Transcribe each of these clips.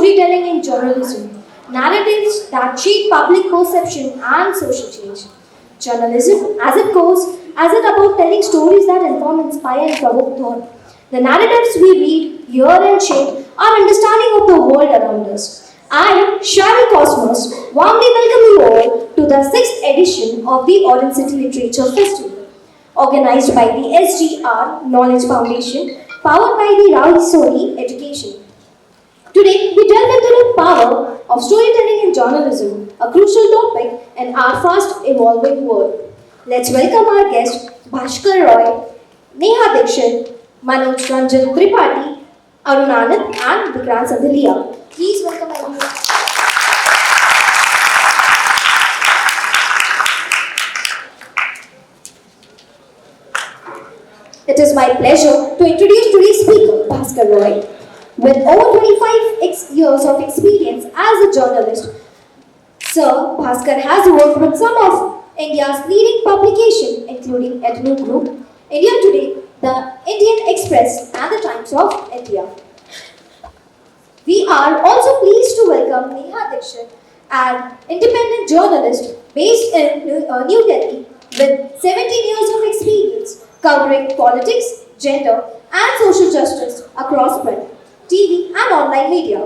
storytelling in journalism, narratives that shape public perception and social change. Journalism, as it goes, as it about telling stories that inform, inspire, and provoke thought. The narratives we read, hear, and shape our understanding of the world around us. I am Shari Cosmos, warmly welcome you all to the 6th edition of the Orange City Literature Festival, organized by the SGR Knowledge Foundation, powered by the Ravi Soni Education. Today, we delve into the power of storytelling in journalism, a crucial topic in our fast evolving world. Let's welcome our guests Bhaskar Roy, Neha Dixit, Manoj Ranjan Tripathi, Arun Anand, and Vikrant Sadhalia. Please welcome everyone. It is my pleasure to introduce today's speaker, Bhaskar Roy. With over 25 years of experience as a journalist, Sir Bhaskar has worked with some of India's leading publications, including Ethno Group, India Today, the Indian Express, and the Times of India. We are also pleased to welcome Neha Dixit, an independent journalist based in New Delhi with 17 years of experience covering politics, gender, and social justice across print, TV, and online media.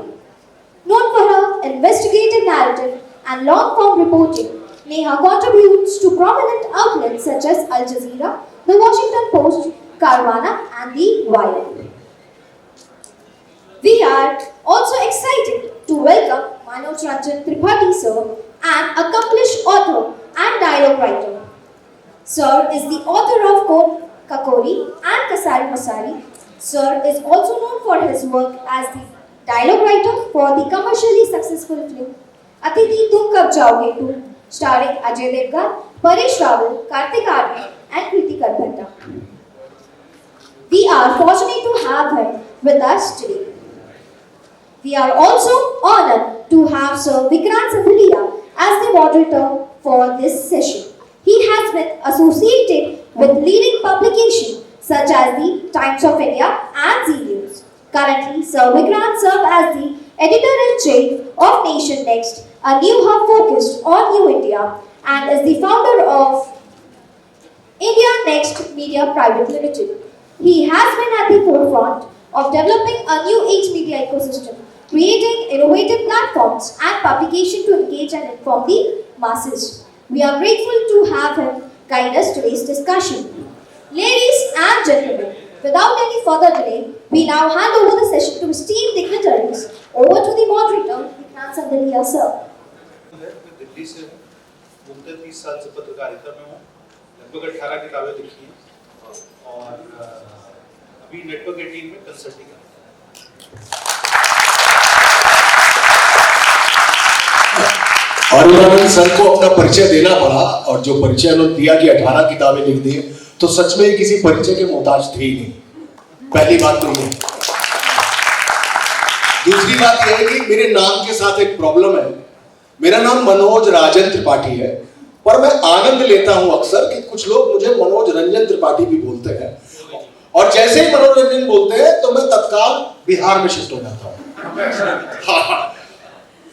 Known for her investigative narrative and long-form reporting, Neha contributes to prominent outlets such as Al Jazeera, The Washington Post, Caravana, and The Wire. We are also excited to welcome Manoj Ranjan Tripathi sir, an accomplished author and dialogue writer. Sir is the author of Kod Kakori and Kasari Masari. Sir is also known for his work as the dialogue writer for the commercially successful film Atiti Tum Kab Jaoge 2, starring Ajay Devgan, Paresh Rawal, Kartik Aaryan, and Kriti Karbhetta. We are fortunate to have him with us today. We are also honored to have Sir Vikrant Sadhalia as the moderator for this session. He has been associated with leading publications such as the Times of India and Zee News. Currently, Sir Vikrant serves as the Editor-in-Chief of Nation Next, a new hub focused on New India, and is the founder of India Next Media Private Limited. He has been at the forefront of developing a new age media ecosystem, creating innovative platforms and publication to engage and inform the masses. We are grateful to have him guide us today's discussion. Ladies and gentlemen, without any further delay, we now hand over the session to esteemed dignitaries. Over to the moderator, Vikrant Sadhalia sir. मैं दिल्ली से हूँ, 29 साल से पत्रकारिता में हूँ, लगभग 18 किताबें लिखी हैं और अभी नेटवर्क 18 में कंसल्टिंग अरुणानंद सर को अपना परिचय देना पड़ा और जो परिचय उन्होंने दिया कि 18 किताबें लिख दी तो सच में किसी परिचय के मोहताज थे ही नहीं। पहली बात तो ये। दूसरी बात यह है कि मेरे नाम के साथ एक प्रॉब्लम है। मेरा नाम मनोज राजन त्रिपाठी है, पर मैं आनंद लेता हूं अक्सर कि कुछ लोग मुझे मनोज रंजन त्रिपाठी भी बोलते हैं, और जैसे ही मनोज रंजन बोलते हैं तो मैं तत्काल बिहार में शिफ्ट हो जाता हूं।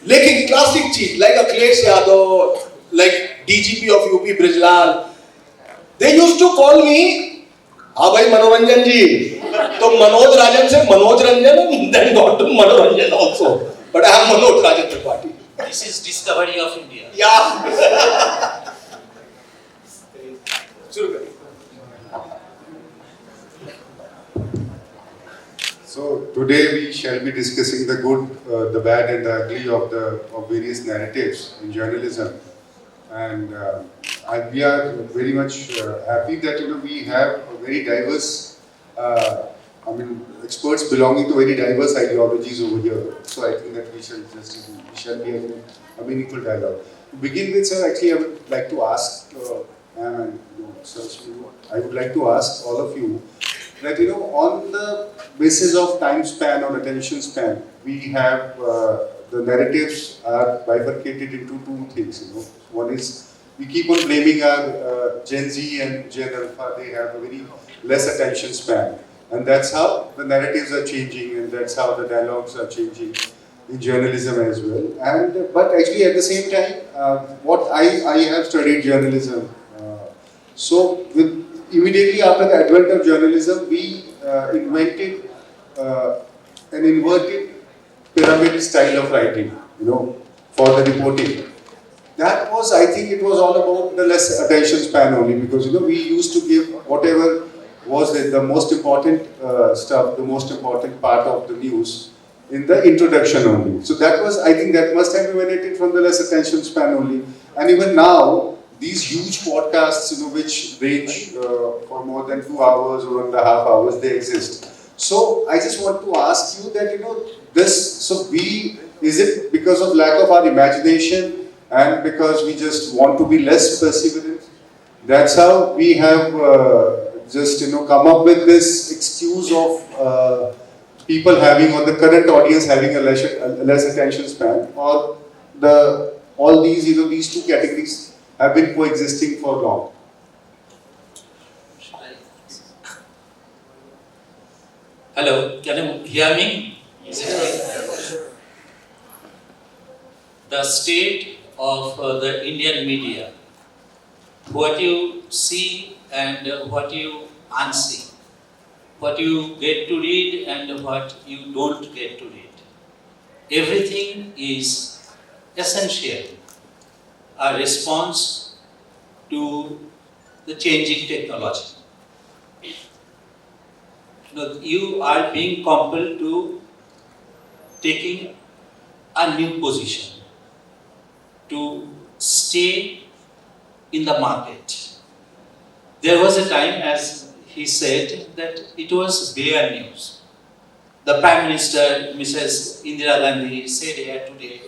लेकिन क्लासिक चीज like Akhilesh Yadav, like DGP of UP Brijlal, they used to call me, हाँ भाई मनोरंजन जी, तो मनोज राजन से Manoj Ranjan, then got to Manoranjan also, but I am Manoj Rajan Tripathi. This is discovery of India. Yeah. So today we shall be discussing the good, the bad, and the ugly of various narratives in journalism, and we are very much happy that we have a very diverse, experts belonging to very diverse ideologies over here. So I think that we shall be having a meaningful dialogue. To begin with, sir, actually I would like to ask, and sir, I would like to ask all of you that on the basis of time span or attention span, we have the narratives are bifurcated into two things. One is we keep on blaming our Gen Z and Gen Alpha. They have a very less attention span, and that's how the narratives are changing, and that's how the dialogues are changing. in journalism as well. And but actually at the same time, what I have studied journalism. So immediately after the advent of journalism, we invented an inverted pyramid style of writing, for the reporting. That was, I think, it was all about the less attention span only, because we used to give whatever was the most important stuff, the most important part of the news in the introduction only. So that was, I think, that must have emanated from the less attention span only. And even now, these huge podcasts, which range for more than 2 hours or 1.5 hours, they exist. So I just want to ask you that, is it because of lack of our imagination and because we just want to be less perseverant? That's how we have come up with this excuse of people having, or the current audience having a less attention span, or all these, these two categories have been coexisting for long. Hello, can you hear me? Is it right? The state of the Indian media, what you see and what you unsee, what you get to read and what you don't get to read. Everything is essentially a response to the changing technology. You are being compelled to taking a new position to stay in the market. There was a time, as he said, that it was bare news. The Prime Minister, Mrs. Indira Gandhi, said here today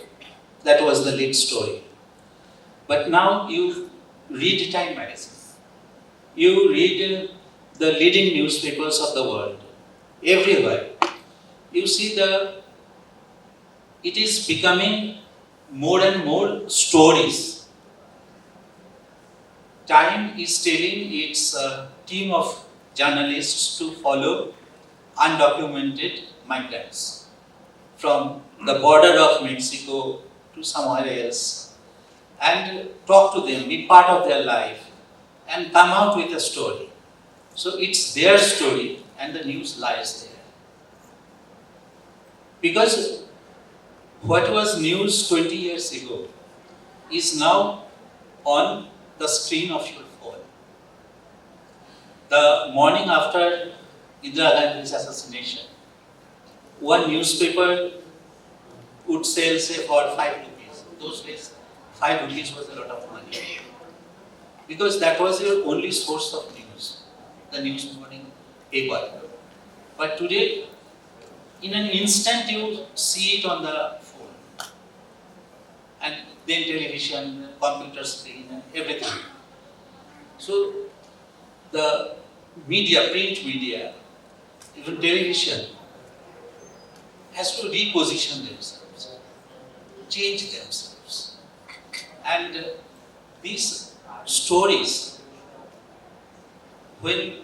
that was the lead story. But now you read Time magazine, you read the leading newspapers of the world, everywhere. You see it is becoming more and more stories. Time is telling its team of journalists to follow undocumented migrants from the border of Mexico to somewhere else and talk to them, be part of their life and come out with a story. So it's their story and the news lies there. Because what was news 20 years ago is now on the screen of your phone. The morning after Indira Gandhi's assassination, one newspaper would sell, say, for 5 rupees. Those days, 5 rupees was a lot of money. Because that was your only source of news, the news morning paper. But today, in an instant, you see it on the phone. And then television, computer screen, and everything. So, the media, print media, even television, has to reposition themselves, change themselves. And these stories, when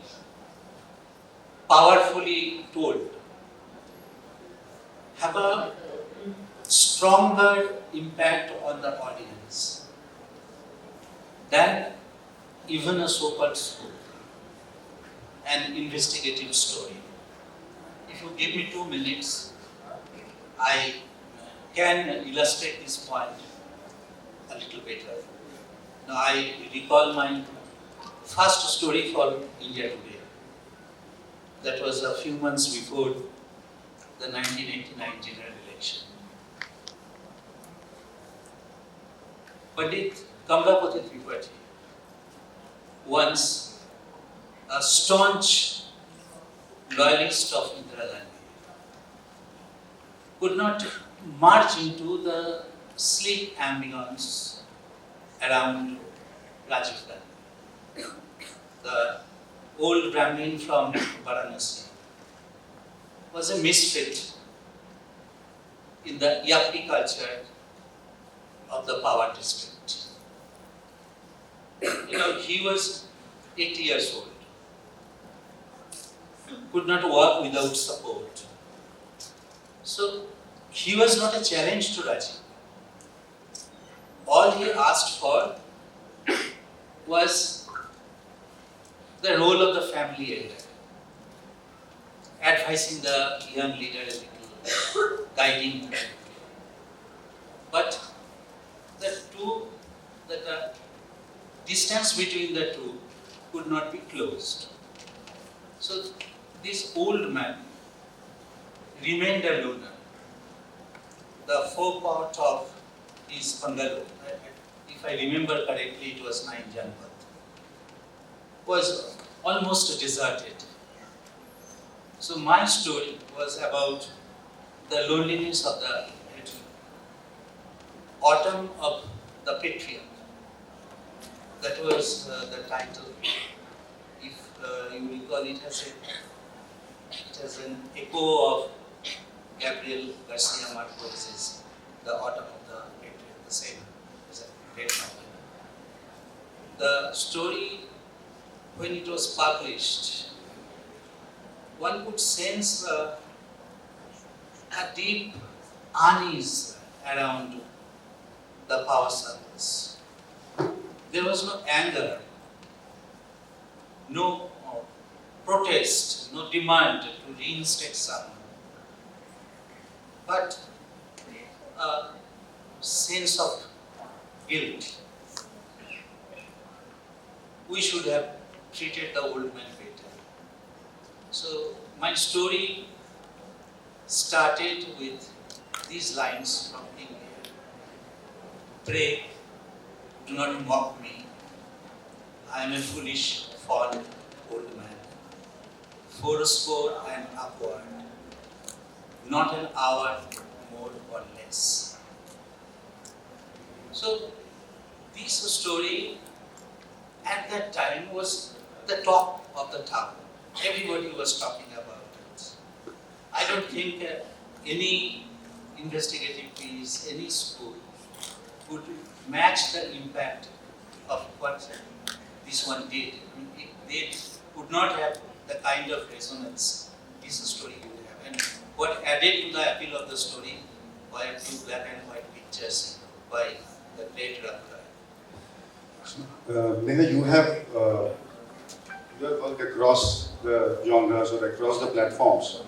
powerfully told, have a stronger impact on the audience than even a so-called scoop, an investigative story. If you give me 2 minutes, I can illustrate this point a little better. Now, I recall my first story for India Today. That was a few months before the 1989 general election. Pandit Kamlapati Tripathi, once a staunch loyalist of Indira Gandhi, could not march into the sleek ambience around Rajiv Gandhi. The old Brahmin from Varanasi was a misfit in the Yappi culture of the power district. He was 80 years old, could not walk without support. So he was not a challenge to Rajiv. All he asked for was the role of the family elder, advising the young leader a little, guiding him. But the distance between the two could not be closed. So this old man remained a loner. The forepart of his bungalow, if I remember correctly, it was 9 Janpat, was almost deserted. So my story was about the loneliness of the autumn of the patriarch. That was the title. If you recall, it has an echo of Gabriel Garcia Marquez's The Autumn of the Patriot, the same. It's a great novel. The story, when it was published, one could sense a deep unease around the power circles. There was no anger, no protest, no demand to reinstate someone, but a sense of guilt. We should have treated the old man better. So my story started with these lines from India. Pray, do not mock me. I am a foolish, fond old man. Fourscore and upward, not an hour more or less. So this story at that time was the talk of the town. Everybody was talking about it. I don't think any investigative piece, any school could match the impact of what this one did. I mean, they could not have the kind of resonance this story would have. And what added to the appeal of the story were 2 black and white pictures by the great Raghuraj. Neha, you have worked across the genres or across the platforms.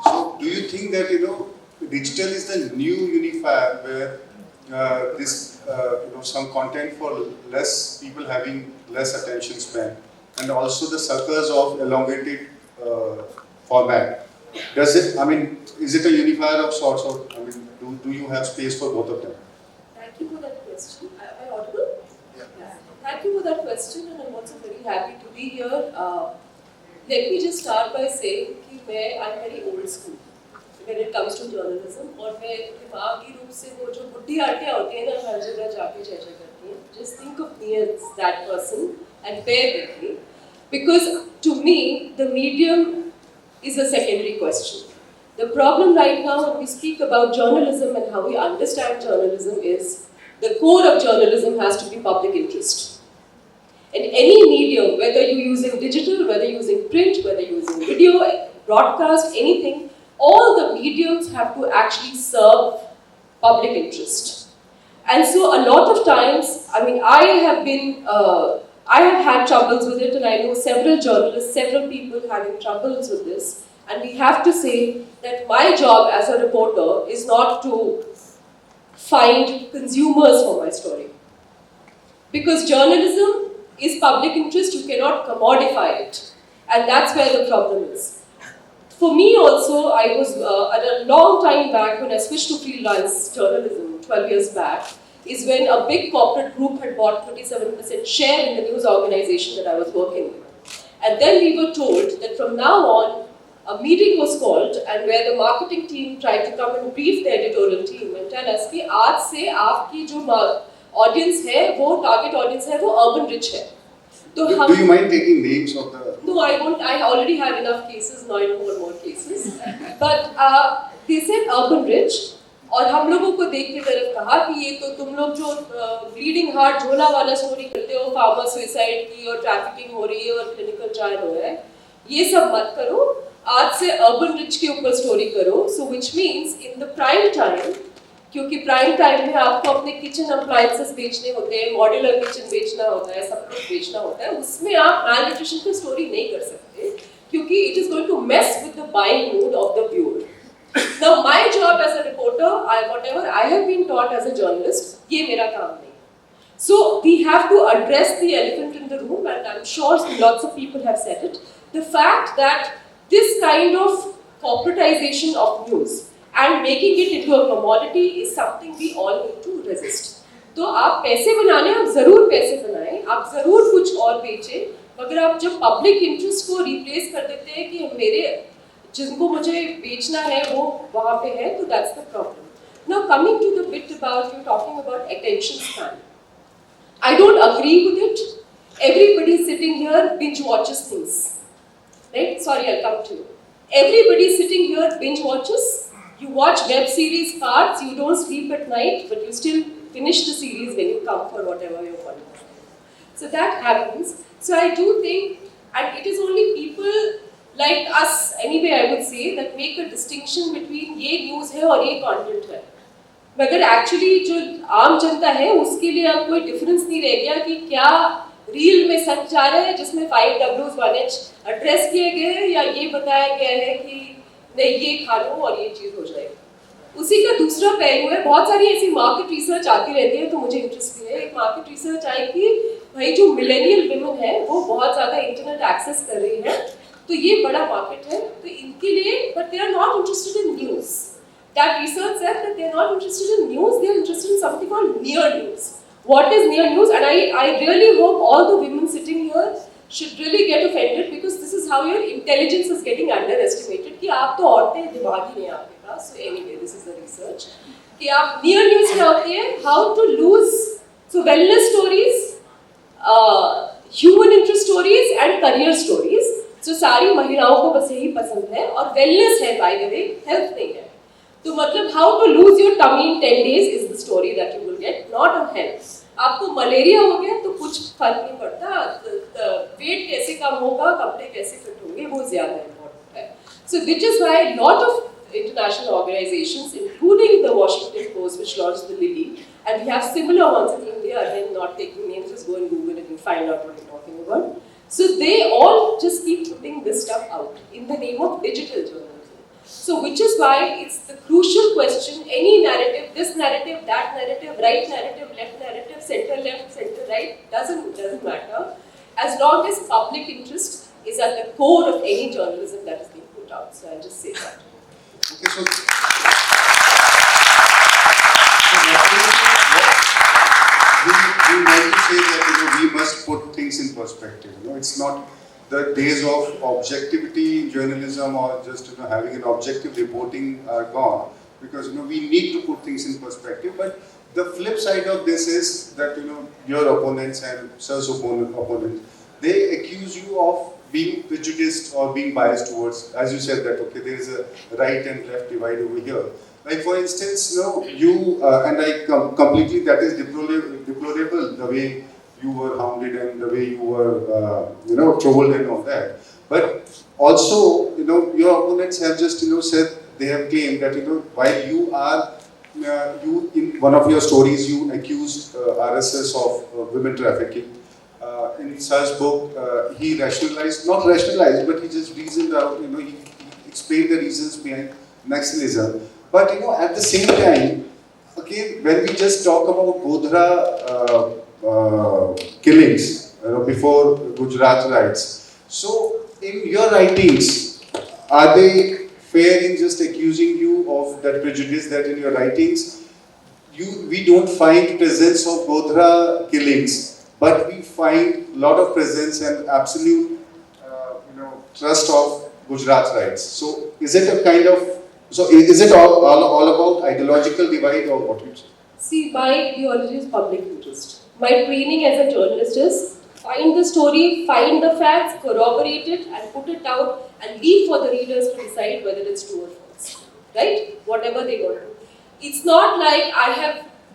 So, do you think that digital is the new unifier where this some content for less people having less attention span, and also the suckers of elongated format? Does it? I mean, is it a unifier of sorts, or I mean, do you have space for both of them? Thank you for that question. Am I audible? Yeah. Thank you for that question, and I'm also very happy to be here. Let me just start by saying that I'm very old school when it comes to journalism, और मैं दिमागी रूप से वो जो बुढ़ी आंटियाँ होती हैं ना हर जगह जाके जय करती हैं. Just think of me as that person and bear with me, because to me the medium is a secondary question. The problem right now when we speak about journalism and how we understand journalism is the core of journalism has to be public interest. In any medium, whether you're using digital, whether you're using print, whether you're using video, broadcast, anything, all the mediums have to actually serve public interest. And so a lot of times, I mean, I have had troubles with it, and I know several journalists, several people having troubles with this. And we have to say that my job as a reporter is not to find consumers for my story. Because journalism is public interest, you cannot commodify it. And that's where the problem is. For me also, I was, at a long time back when I switched to freelance journalism, 12 years back, is when a big corporate group had bought 37% share in the news organization that I was working with. And then we were told that from now on, a meeting was called, and where the marketing team tried to come and brief the editorial team and tell us कि आज से आपकी जो audience है, वो target audience है, वो urban rich है. Do you mind taking names of the? No, I won't. I already have enough cases. Now I don't want more cases. But they said urban rich, और हम लोगों को देख के तरफ कहा कि ये तो तुम लोग जो ब्लीडिंग हार्ट झोला वाला स्टोरी करते हो, फार्मर सुसाइड की और ट्रैफिकिंग हो रही है और क्लिनिकल ट्रायल हो रहा है, ये सब मत करो. आज से अर्बन रिच के ऊपर स्टोरी करो, so which means in the prime time, क्योंकि प्राइम टाइम में आपको अपने किचन अप्लायंसेस बेचने होते हैं, मॉड्यूलर किचन बेचना होता है, सब कुछ बेचना होता है, उसमें आप मैल न्यूट्रिशन की स्टोरी नहीं कर सकते क्योंकि it is going to mess with the buying mood of the viewer. Now my job as a reporter, whatever I have been taught as a journalist, ये मेरा काम नहीं. So we have to address the elephant in the room, and I'm sure lots of people have said it. The fact that this kind of corporatization of news and making it into a commodity is something we all need to resist. तो आप पैसे बनाने, आप जरूर पैसे बनाएं, आप जरूर कुछ और बेचें, मगर आप जब पब्लिक इंटरेस्ट को रिप्लेस कर देते हैं कि मेरे जिनको मुझे बेचना है वो वहाँ पे है, तो that's the problem. Now coming to the bit about you talking about attention span, I don't agree with it. Everybody sitting here binge watches things, right? Sorry, I'll come to you. Everybody sitting here binge watches. You watch web series parts, you don't sleep at night, but you still finish the series when you come for whatever you're calling. So that happens. So I do think, and it is only people like us, anyway I would say, that make a distinction between ये news है और ये content है. मगर actually जो आम जनता है उसके लिए अब कोई difference नहीं रह गया कि क्या रील में सच जा रहा है जिसमें 5 Ws 1H एड्रेस किए गए हैं या ये बताया गया है कि नहीं ये खा लो और ये चीज़ हो जाएगी. उसी का दूसरा पहलू है, बहुत सारी ऐसी मार्केट रिसर्च आती रहती है तो मुझे इंटरेस्ट भी है. एक मार्केट रिसर्च आई कि भाई जो मिलेनियल विमेन है वो बहुत ज़्यादा इंटरनेट एक्सेस कर रही है, तो ये बड़ा मार्केट है, तो इनके लिए, but they are not interested in news. That research said that they are not interested in news, they are interested in something called near news. What is near news? And I really hope all the women sitting here should really get offended, because this is how your intelligence is getting underestimated. कि आप तो औरतें दिमाग ही नहीं आपके पास. So anyway, this is the research. कि आप near news क्या होती है? How to lose. So wellness stories, human interest stories and career stories. So सारी महिलाओं को बस यही पसंद है, और wellness है by the way, health नहीं है. तो मतलब how to lose your tummy in 10 days is the story that you will get, not on health. आपको मलेरिया हो गया तो कुछ फर्क नहीं पड़ता, वेट कैसे कम होगा, कपड़े कैसे फिट होंगे, वो ज्यादा इम्पोर्टेंट है. So which is why a lot of international organizations, including the Washington Post, which launched the Lilly, and we have similar ones in India, again not taking names, just go and Google it and find out what we're talking about. So they all just keep putting this stuff out in the name of digital journalism. So which is why it's the crucial question, any narrative, this narrative, that narrative, right narrative, left narrative, center left, center right, doesn't matter, as long as public interest is at the core of any journalism that is being put out. So I'll just say that. Okay, so we like to say that we must put things in perspective. It's not the days of objectivity in journalism or just having an objective reporting are gone, because we need to put things in perspective. But the flip side of this is that your opponents and Sir's opponent, they accuse you of being prejudiced or being biased towards, as you said, that okay, there is a right and left divide over here. Like for instance, you and I completely, that is deplorable the way you were hounded and the way you were, trolled and all that. But also, your opponents have just, said, they have claimed that, while you are, you in one of your stories, you accused RSS of women trafficking. In Sir's book, he not rationalized, but he just reasoned out, he explained the reasons behind nationalism. But, at the same time, again, when we just talk about Godhra, killings before Gujarat riots. So, in your writings, are they fair in just accusing you of that prejudice that in your writings we don't find presence of Godhra killings, but we find a lot of presence and absolute trust of Gujarat riots? So, is it a kind of is it all about ideological divide or what you say? See, my ideology is public interest. My training as a journalist is find the story, find the facts, corroborate it, and put it out, and leave for the readers to decide whether it's true or false. Right? Whatever they want to. It's not like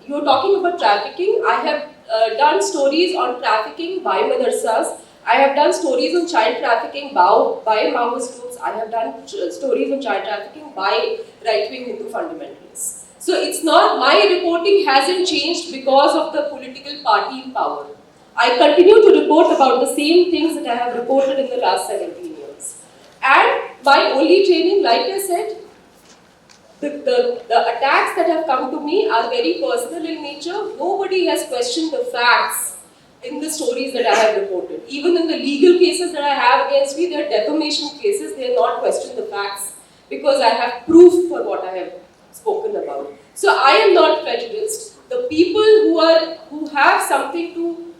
you're talking about trafficking. I have done stories on trafficking by madrasas. I have done stories on child trafficking by Maoist groups. I have done stories on child trafficking by right-wing Hindu fundamentalists. So it's not, my reporting hasn't changed because of the political party in power. I continue to report about the same things that I have reported in the last 17 years. And my only training, like I said, the attacks that have come to me are very personal in nature. Nobody has questioned the facts in the stories that I have reported. Even in the legal cases that I have against me, they are defamation cases, they have not questioned the facts because I have proof for what I have spoken about. So I am not prejudiced. The people who have something to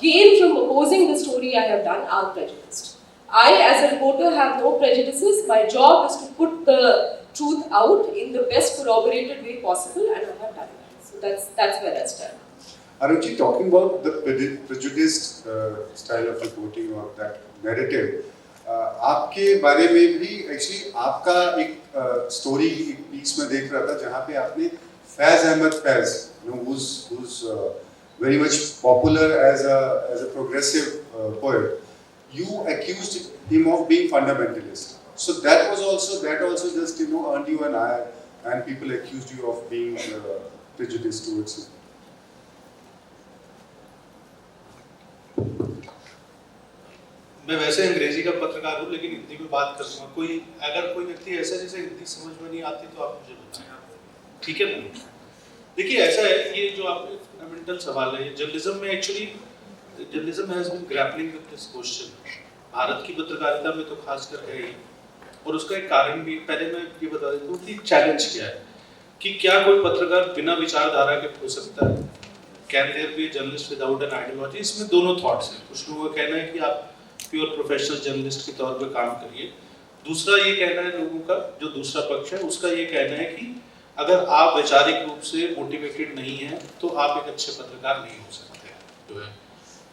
gain from opposing the story I have done are prejudiced. I, as a reporter, have no prejudices. My job is to put the truth out in the best corroborated way possible, and I have done that. So that's where I stand. Arunji, talking about the prejudiced style of reporting or that narrative, आपके बारे में भी actually आपका एक story एक piece में देख रहा था जहाँ पे आपने Faiz Ahmad Faiz, who's very much popular as a progressive poet, you accused him of being fundamentalist. So that also just earned you an eye, and people accused you of being prejudiced towards him. मैं वैसे अंग्रेजी का पत्रकार हूँ, लेकिन हिंदी में बात करूँगा। अगर कोई व्यक्ति ऐसा जिसे हिंदी समझ में नहीं आती तो आप मुझे बताएं, ठीक है ना? देखिए ऐसा है, ये जो आपने फंडामेंटल सवाल है, जर्नलिज्म में actually journalism has been grappling with this question. Bharat की पत्रकारिता में तो खासकर है ही, और उसका एक कारण भी पहले मैं ये बता देता हूँ कि चैलेंज क्या है, कि क्या कोई पत्रकार बिना विचारधारा के हो सकता है? Can there be journalist without an ideology? इसमें दोनों थॉट्स हैं। कुछ लोगों का कहना है कि आप प्योर प्रोफेशनल जर्नलिस्ट के तौर पर काम करिए। दूसरा ये कहना है लोगों का, जो दूसरा पक्ष है उसका ये कहना है कि अगर आप वैचारिक रूप से मोटिवेटेड नहीं हैं तो आप एक अच्छे पत्रकार नहीं हो सकते, जो है।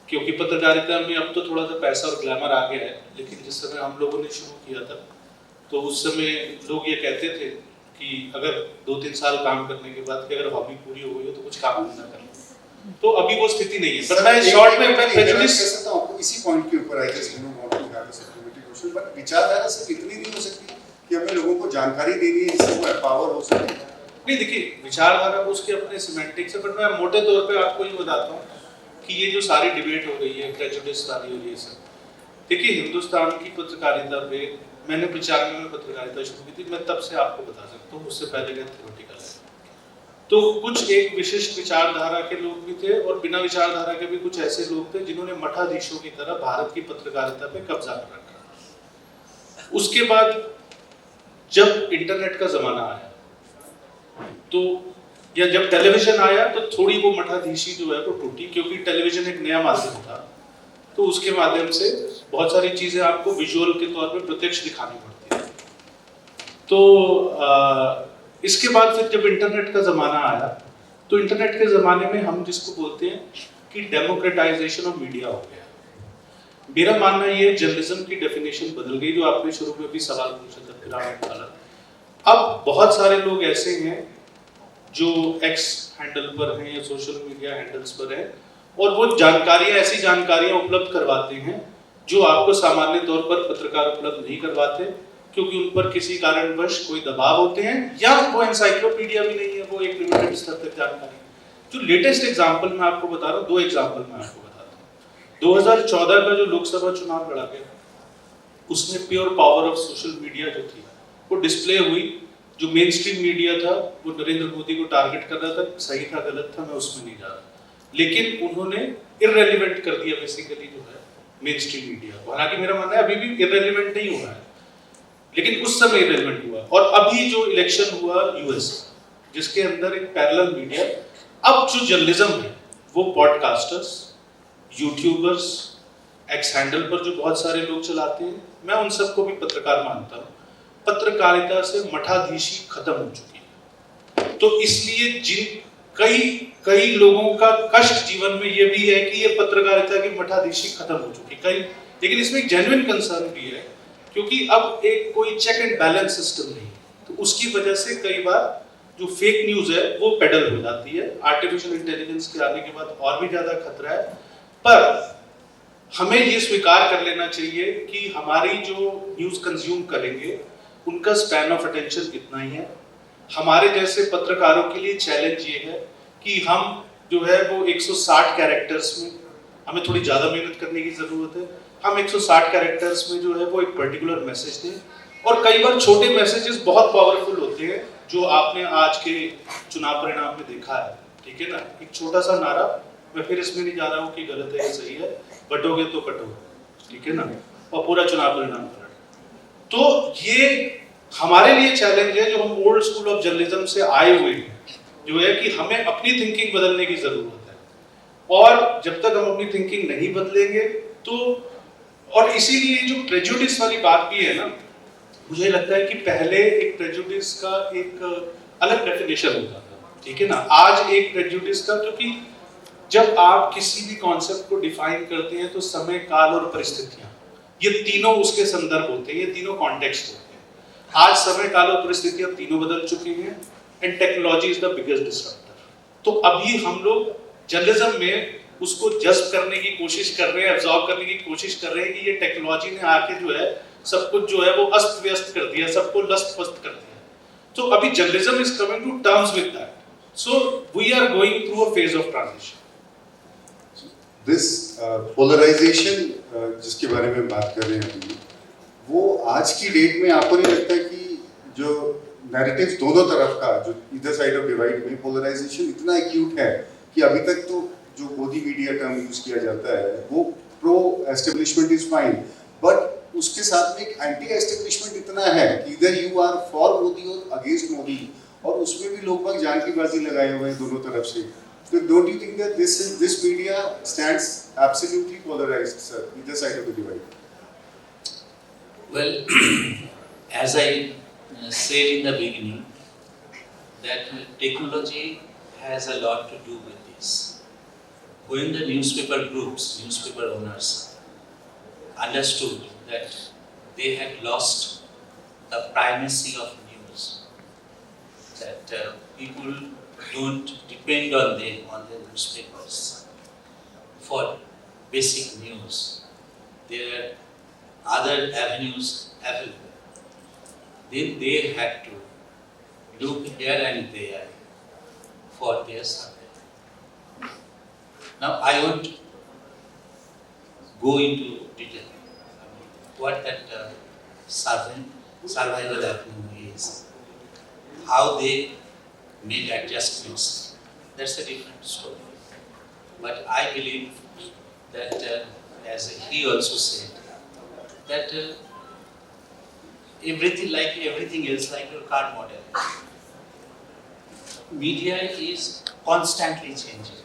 क्योंकि पत्रकारिता में अब तो थोड़ा सा पैसा और ग्लैमर आ गया है, लेकिन जिस समय हम लोगों ने शुरू किया था तो उस समय लोग ये कहते थे कि अगर 2-3 साल काम करने के बाद कि अगर हॉबी पूरी हो गई हो तो कुछ काम धंधा कर लो। तो अभी वो स्थिति नहीं है। पर मैं शॉर्ट में प्रेजुडिस आपको इसी पॉइंट के ऊपर I just want to have a supplementary question, but विचारधारा सिर्फ इतनी नहीं हो सकती कि हमें लोगों को जानकारी देनी है जिससे वो एम्पावर हो सके। नहीं, देखिए विचारधारा को उसके अपने सिमेंटिक्स है, बट मैं मोटे तौर पे आपको ये बताता हूँ कि ये जो सारी डिबेट हो रही है प्रेजुडिस वाली और ये सब, देखिए हिंदुस्तान की पत्रकारिता पे मैंने 95 में पत्रकारिता शुरू की थी, मैं तब से आपको बता सकता हूँ, उससे पहले का थ्योरेटिकल है। तो कुछ एक विशिष्ट विचारधारा के लोग भी थे और बिना विचारधारा के भी कुछ ऐसे लोग थे जिन्होंने मठाधीशों की तरह भारत की पत्रकारिता पे कब्जा कर रखा। उसके बाद जब इंटरनेट का जमाना आया तो, या जब टेलीविजन आया तो थोड़ी वो मठाधीशी जो है वो टूटी, क्योंकि टेलीविजन एक नया माध्यम था, तो उसके माध्यम से बहुत सारी चीजें आपको विजुअल के तौर पे प्रत्यक्ष दिखानी पड़ती है। तो इसके बाद फिर जब इंटरनेट का जमाना आया तो इंटरनेट के जमाने में हम जिसको बोलते हैं कि डेमोक्रेटाइजेशन ऑफ मीडिया हो गया। मेरा मानना ये जर्नलिज्म की डेफिनेशन बदल गई, जो आपने शुरू में भी सवाल पूछा था पिरामिड वाला। अब बहुत सारे लोग ऐसे हैं जो एक्स हैंडल पर हैं या सोशल मीडिया हैंडल्स पर हैं और वो जानकारियां, ऐसी जानकारियां उपलब्ध करवाते हैं जो आपको सामान्य तौर पर पत्रकार उपलब्ध नहीं करवाते, क्योंकि उन पर किसी कारणवश कोई दबाव होते हैं या वो एनसाइक्लोपीडिया भी नहीं है, वो एक लिमिटेड स्तर तक जानकारी। जो लेटेस्ट एग्जांपल मैं आपको बता रहा हूँ, 2 एग्जांपल मैं आपको बताता हूँ। 2014 का जो लोकसभा चुनाव लड़ा गया उसमें pure power of social media जो थी वो डिस्प्ले हुई। जो मेन स्ट्रीम मीडिया था वो नरेंद्र मोदी को टारगेट कर रहा था, सही था गलत था मैं उसमें नहीं जा रहा, लेकिन उन्होंने इररेलेवेंट कर दिया बेसिकली जो है मेन स्ट्रीम मीडिया को। हालांकि मेरा मानना है अभी भी इररेलेवेंट नहीं हुआ है, लेकिन उस समय इररेलेवेंट हुआ। और अभी जो इलेक्शन हुआ यूएस, जिसके अंदर एक पैरेलल मीडिया, अब जो जर्नलिज्म है वो पॉडकास्टर्स, यूट्यूबर्स, एक्स हैंडल पर जो बहुत सारे लोग चलाते हैं, मैं उन सबको भी पत्रकार मानता हूँ। पत्रकारिता से मठाधीशी खत्म हो चुकी है। तो इसलिए कई लोगों का कष्ट जीवन में ये भी है कि ये पत्रकारिता की मठाधीशी खत्म हो चुकी है, लेकिन इसमें एक जेन्युइन कंसर्न भी है, क्योंकि अब एक कोई चेक एंड बैलेंस सिस्टम नहीं, तो उसकी वजह से कई बार जो फेक न्यूज है वो पेडल हो जाती है। आर्टिफिशियल इंटेलिजेंस के आने के बाद और भी ज्यादा खतरा है, पर हमें ये स्वीकार कर लेना चाहिए कि हमारी जो न्यूज़ कंज्यूम करेंगे उनका स्पैन ऑफ अटेंशन इतना ही है। हमारे जैसे पत्रकारों के लिए चैलेंज ये है कि हम जो है वो 160 कैरेक्टर्स में, हमें थोड़ी ज़्यादा मेहनत करने की ज़रूरत है। हम 160 कैरेक्टर्स में जो है वो एक पर्टिकुलर मैसेज दें, और कई बार छोटे मैसेजेस बहुत पावरफुल होते हैं, जो आपने आज के चुनाव परिणाम में देखा है, ठीक है ना। एक छोटा सा नारा, मैं फिर इसमें नहीं जा रहा हूँ कि गलत है या सही है, बटोगे तो कटोगे, ठीक है ना, और पूरा चुनाव परिणाम पलट। तो ये हमारे लिए चैलेंज है, जो हम ओल्ड स्कूल ऑफ जर्नलिज्म से आए हुए हैं, जो है कि हमें अपनी थिंकिंग बदलने की जरूरत है। और जब तक हम अपनी थिंकिंग नहीं बदलेंगे तो, और इसीलिए जो प्रेजुडिस वाली बात भी है ना, मुझे लगता है कि पहले एक प्रेजुडिस का एक अलग डेफिनेशन होता था, ठीक है ना। आज एक प्रेजुडिस का, क्योंकि जब आप किसी भी कॉन्सेप्ट को डिफाइन करते हैं तो समय, काल और परिस्थितियां, ये तीनों उसके संदर्भ होते हैं, ये तीनों कॉन्टेक्स्ट होते हैं। आज समय, काल और परिस्थितियां तीनों बदल चुकी हैं, and technology is the biggest disruptor. तो अभी हम लोग जर्नलिज्म में उसको जज्ब करने की कोशिश कर रहे हैं, एब्जॉर्ब करने की कोशिश कर रहे हैं कि ये टेक्नोलॉजी ने आके जो है सब कुछ जो है वो अस्त व्यस्त कर दिया, सबको लस्त फस्त कर दिया। तो अभी journalism is coming to terms with that. So we are going through a phase of transition. This polarisation जिसके बारे में बात कर रहे हैं अभी, वो आज की डेट में आपको नहीं लगता कि जो नैरेटिव्स दोनों तरफ का, जो इधर साइड ऑफ डिवाइड में पोलराइजेशन इतना एक्यूट है कि अभी तक तो जो मोदी मीडिया टर्म यूज किया जाता है वो pro establishment is fine, but उसके साथ में एक एंटी एस्टेब्लिशमेंट इतना है कि इधर यू आर फॉर मोदी और अगेंस्ट मोदी, और उसमें भी लोग बाग जान की बाजी लगाए हुए हैं दोनों तरफ से। So don't you think that this media stands absolutely polarized, sir, either side of the divide? Well, as I said in the beginning, that technology has a lot to do with this. When the newspaper groups, newspaper owners understood that they had lost the primacy of news, that people don't depend on them, on their newspapers for basic news. There are other avenues available. Then they had to look here and there for their survey. Now I won't go into detail what that survival avenue is, how they made adjustments. That's a different story. But I believe that, as he also said, that everything else, like your car model, media is constantly changing.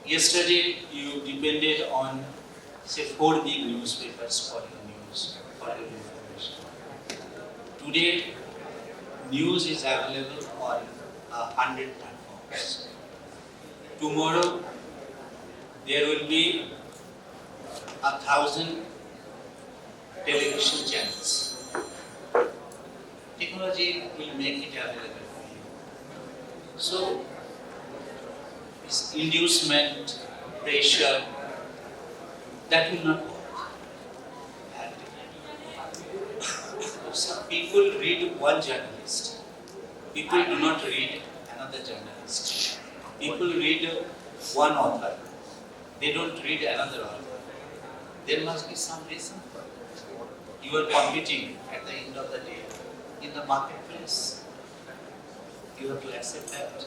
Yesterday you depended on, say, 4 big newspapers for your news, for your information. Today, news is available on 100 platforms. Tomorrow, there will be 1,000 television channels. Technology will make it available for you. So, this inducement, pressure, that will not work. Some people read one journalist. People do not read another journalist. People read one author. They don't read another author. There must be some reason for it. You are competing at the end of the day in the marketplace. You have to accept that.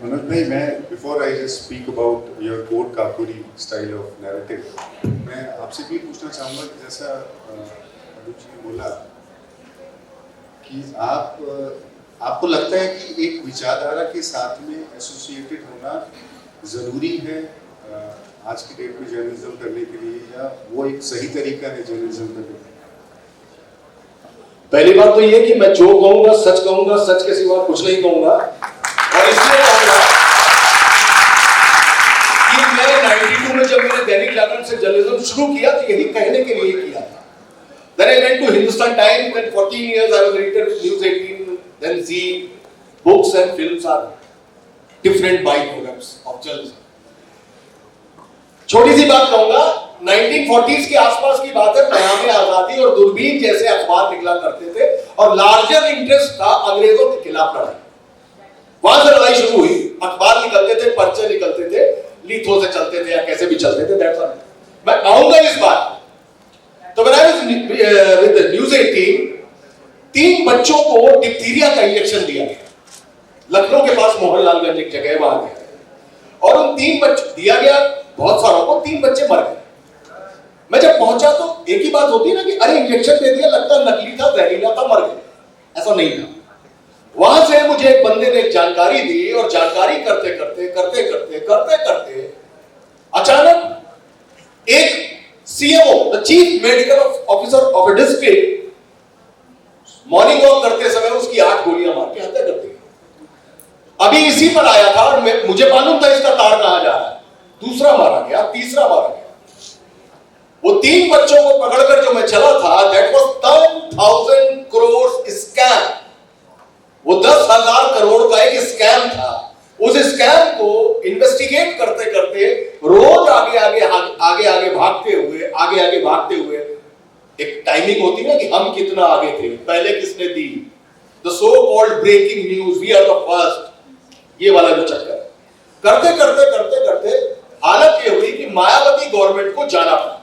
Manoj भाई, मैं before I just speak about your कोट Kakori style of narrative, मैं आपसे भी पूछना चाहूँगा कि जैसा अनुज जी ने बोला कि आपको लगता है कि एक विचारधारा के साथ में एसोसिएटेड होना जरूरी है आज की डेट में जर्नलिज्म करने के लिए, या वो एक सही तरीका है जर्नलिज्म करने का? पहली बात तो ये कि मैं जो कहूंगा, सच के सिवा कुछ नहीं कहूंगा, और इसलिए कहूंगा कि मैं 92 में जब मैंने दैनिक जागरण से जर्नलिज्म शुरू किया तो यही कहने के लिए किया था। Then I went to Hindustan Times, then 14 years I was editor of News 18, then Z, books and films are. different byproducts of journalism. छोटी सी बात कहूंगा, 1940s के आसपास की बात है, पयामे आजादी और दूरबीन जैसे अखबार निकला करते थे और लार्जर इंटरेस्ट था अंग्रेजों के खिलाफ लड़ाई। वहां से लड़ाई शुरू हुई, अखबार निकलते थे, पर्चे निकलते थे, लीथों से चलते थे या कैसे भी चलते थे। That's all. मैं आऊंगा इस बात। तो when I was with the News 18, 3 बच्चों को डिप्थीरिया का इंजेक्शन दिया गया, लखनऊ के पास मोहनलालगंज एक जगह वहां गया, और उन 3 बच्चों दिया गया, बहुत सारों को, 3 बच्चे मर गए। मैं जब पहुंचा तो एक ही बात होती है ना कि अरे इंजेक्शन दे दिया, लगता नकली था, जहरीला था, मर गए। ऐसा नहीं था। वहां से मुझे एक बंदे ने जानकारी दी और जानकारी करते करते अचानक एक CMO, the chief medical officer of a district, morning walk करते समय उसकी 8 गोलियां मार के हत्या कर दी। अभी इसी पर आया था और मुझे मालूम था इसका तार कहां जा रहा है। दूसरा मारा गया, तीसरा मारा गया। वो 3 बच्चों को पकड़कर जो मैं चला था, दैट वाज 10,000 करोड़ स्कैम। वो 10,000 करोड़ का एक स्कैम था। उस स्कैम को इन्वेस्टिगेट करते करते रोज आगे आगे भागते हुए एक टाइमिंग होती है ना कि हम कितना आगे थे, पहले किसने दी, the so called breaking news, we are the first, ये वाला जो चक्कर करते करते हालत ये हुई कि मायावती गवर्नमेंट को जाना पड़ा।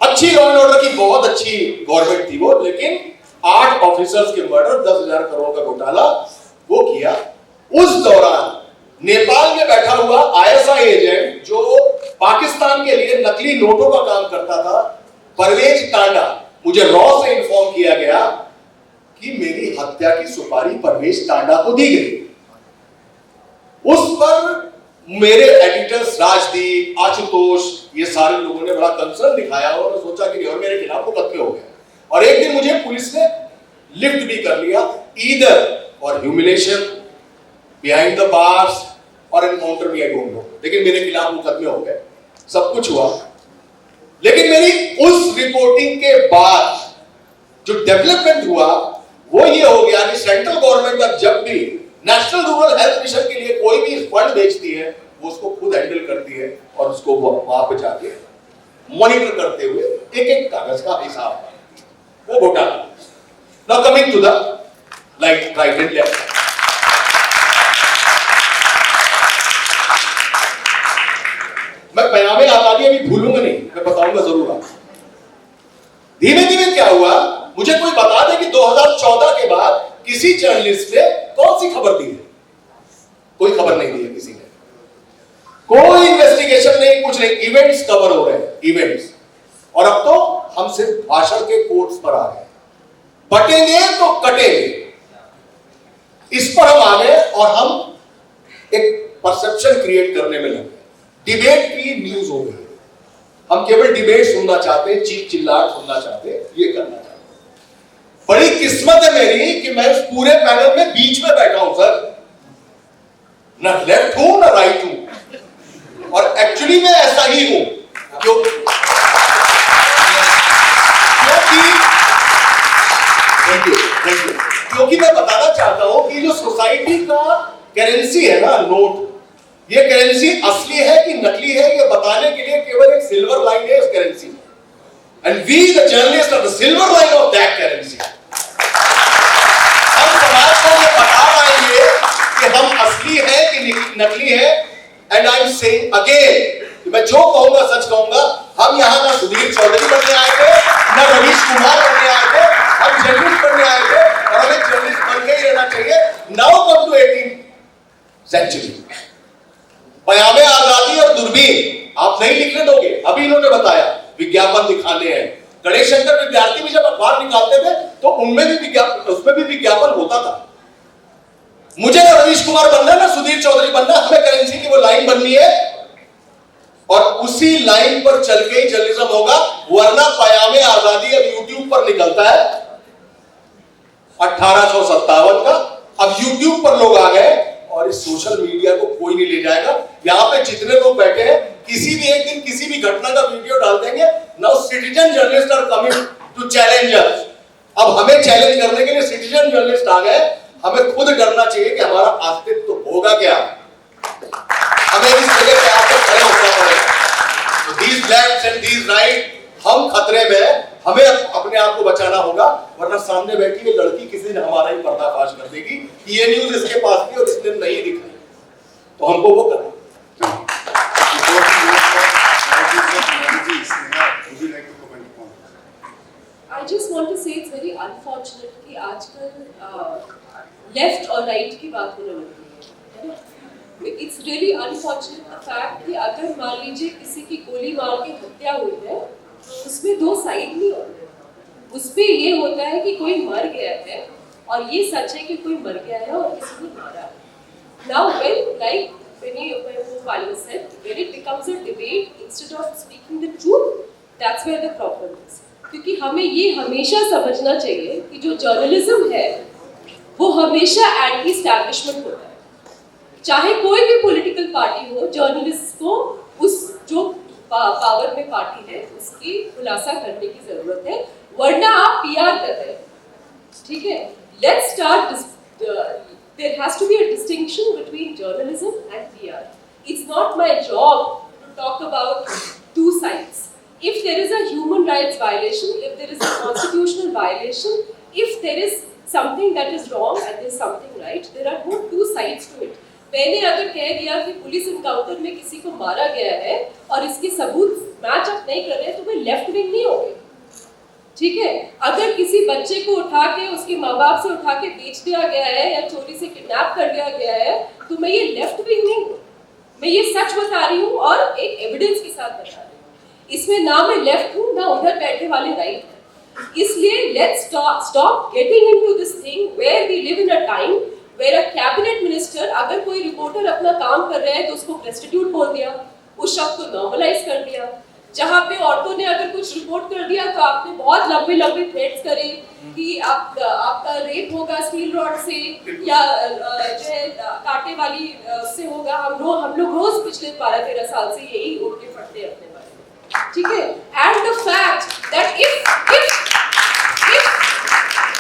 अच्छी लॉ एंड ऑर्डर की बहुत अच्छी गवर्नमेंट थी वो, लेकिन 8 ऑफिसर्स के मर्डर, 10,000 करोड़ का घोटाला वो किया। उस दौरान नेपाल में बैठा हुआ आईएसआई एजेंट जो पाकिस्तान के लिए नकली नोटों का काम करता था, परवेज टांडा, मुझे रॉ से इंफॉर्म किया गया कि मेरी हत्या की सुपारी परवेज टांडा को दी गई। उस पर मेरे एडिटर्स राजदीप, आशुतोष, ये सारे लोगों ने बड़ा कंसर्न दिखाया और सोचा कि और मेरे खिलाफ मुकदमे हो गए। और एक दिन मुझे पुलिस ने लिफ्ट भी कर लिया, ईदर और ह्यूमिलेशन बिहाइंड द बार्स और एनकाउंटर भी, आई डोंट नो, लेकिन मेरे खिलाफ मुकदमे हो गए, सब कुछ हुआ। लेकिन मेरी उस रिपोर्टिंग के बाद जो डेवलपमेंट हुआ वो ये हो गया कि सेंट्रल गवर्नमेंट अब जब भी नेशनल रूरल हेल्थ मिशन के लिए कोई भी फंड भेजती है, वो उसको खुद हैंडल करती है और उसको वहां पे जाके मॉनिटर करते हुए एक कागज का हिसाब, वो घोटाला। Now coming to the right and left. मैं पयामे आजादी अभी भूलूंगा नहीं, मैं बताऊंगा जरूर आपको। धीमे धीमे क्या हुआ, मुझे कोई बता दे कि 2014 के बाद किसी जर्नलिस्ट ने कौन सी खबर दी है? कोई खबर नहीं दी है किसी ने, कोई इन्वेस्टिगेशन नहीं, कुछ नहीं, इवेंट्स कवर हो रहे हैं, इवेंट्स। और अब तो हम सिर्फ भाषण के कोट्स पर आ गए, बटेंगे तो कटेंगे, इस पर हम आ गए और हम एक परसेप्शन क्रिएट करने में लगे। डिबेट की न्यूज हो गई, हम केवल डिबेट सुनना चाहते हैं, चीख चिल्लाहट सुनना चाहते हैं, ये करना चाहते हैं। बड़ी किस्मत है मेरी कि मैं उस पूरे पैनल में बीच में बैठा हूं सर, ना लेफ्ट हूं ना राइट हूं, और एक्चुअली मैं ऐसा ही हूं क्योंकि मैं बताना चाहता हूं कि जो सोसाइटी का करेंसी है ना, नोट, ये करेंसी असली है कि नकली है, ये बताने के लिए केवल एक सिल्वर लाइन है इस करेंसी में, and we the journalist are the silver line of that currency. हम समाज को ये बता पाएंगे कि हम असली है कि नकली है। And I am saying again, मैं जो कहूंगा सच कहूंगा। हम यहां ना सुधीर चौधरी बनने आए थे, ना रवीश कुमार बनने आए थे, हम जर्नलिस्ट बनने आए थे और हमें जर्नलिस्ट बन के ही रहना चाहिए। Now come to 18th century, Payame Azadi और दूरबीन आप नहीं लिखने दोगे। अभी इन्होंने बताया विज्ञापन दिखाने हैं। गणेश शंकर विद्यार्थी भी जब अखबार निकालते थे तो उनमें भी उसमें भी विज्ञापन होता था। मुझे ना रवीश कुमार बनना है, ना सुधीर चौधरी बनना, हमें करेंसी की वो लाइन बननी है और उसी लाइन पर चल के ही जर्नलिज्म होगा, वरना पयामे आजादी अब यूट्यूब पर निकलता है 1857 का। अब यूट्यूब पर लोग आ गए और इस सोशल मीडिया को कोई नहीं ले जाएगा। यहां पे जितने लोग बैठे हैं, किसी भी एक दिन किसी भी घटना का वीडियो डाल देंगे। Now citizen journalist are coming to challenge us. अब हमें चैलेंज करने के लिए सिटीजन जर्नलिस्ट आ गए। हमें खुद डरना चाहिए कि हमारा अस्तित्व होगा क्या, हमें इस जगह पे आकर खड़े होना पड़ेगा। These lefts and these right, हम खतरे में, हमें अपने आप को बचाना होगा, वरना सामने बैठी ये लड़की किसी दिन हमारा ही पर्दाफाश कर देगी कि ये न्यूज इसके पास थी और इसने नहीं दिखाई, तो हमको वो करना। Would you like to comment on? I just want to say it's very unfortunate कि आजकल लेफ्ट और राइट की बात होने लगी है ना? It's really unfortunate the fact कि अगर मान लीजिए किसी की गोली मार के हत्या हुई है, उसमें दो साइड नहीं होते, उसमें ये होता है कि कोई मर गया है और ये सच है कि कोई मर गया है और किसी ने मारा है. Now when Pallavi said, when it becomes a debate instead of speaking the truth, that's where the problem is. क्योंकि हमें ये हमेशा समझना चाहिए कि जो जर्नलिज्म है वो हमेशा एंटी एस्टैब्लिशमेंट होता है. चाहे कोई भी पॉलिटिकल पार्टी हो, जर्नलिस्ट को उस जो पावर में पार्टी है उसकी खुलासा करने की जरूरत है, वरना आप पीआर कर रहे हैं. ठीक है, let's start. There has to be a distinction between journalism and PR. It's not my job to talk about two sides. If there is a human rights violation, if there is a constitutional violation, if there is something that is wrong and there is something right, there are no two sides to it. मैंने अगर कह दिया कि police encounter में किसी को मारा गया है और इसके सबूत मैच अप नहीं कर रहे तो मैं लेफ्ट विंग नहीं हो गई. ठीक है, अगर किसी बच्चे को उठा के उसके माँ बाप से उठा के बेच दिया गया है या चोरी से किडनैप कर लिया गया है तो मैं ये लेफ्ट विंग नहीं हूँ. मैं ये सच बता रही हूँ और एक एविडेंस के साथ बता रही हूँ. इसमें ना मैं लेफ्ट हूँ ना उधर बैठे वाले राइट है. इसलिए let's stop getting into this thing where we live in a time where a cabinet minister, अगर कोई रिपोर्टर अपना काम कर रहा है तो उसको प्रोस्टिट्यूट बोल दिया, उस शब्द को नॉर्मलाइज कर दिया. जहाँ पे औरतों ने अगर कुछ रिपोर्ट कर दिया तो आपने बहुत लंबे लंबे थ्रेट्स करे कि आपका रेप होगा स्टील रॉड से या जो है कांटे वाली से होगा. हम लोग रोज पिछले 12-13 साल से यही उठ के पड़ते हैं अपने बारे में. ठीक है, and the fact that if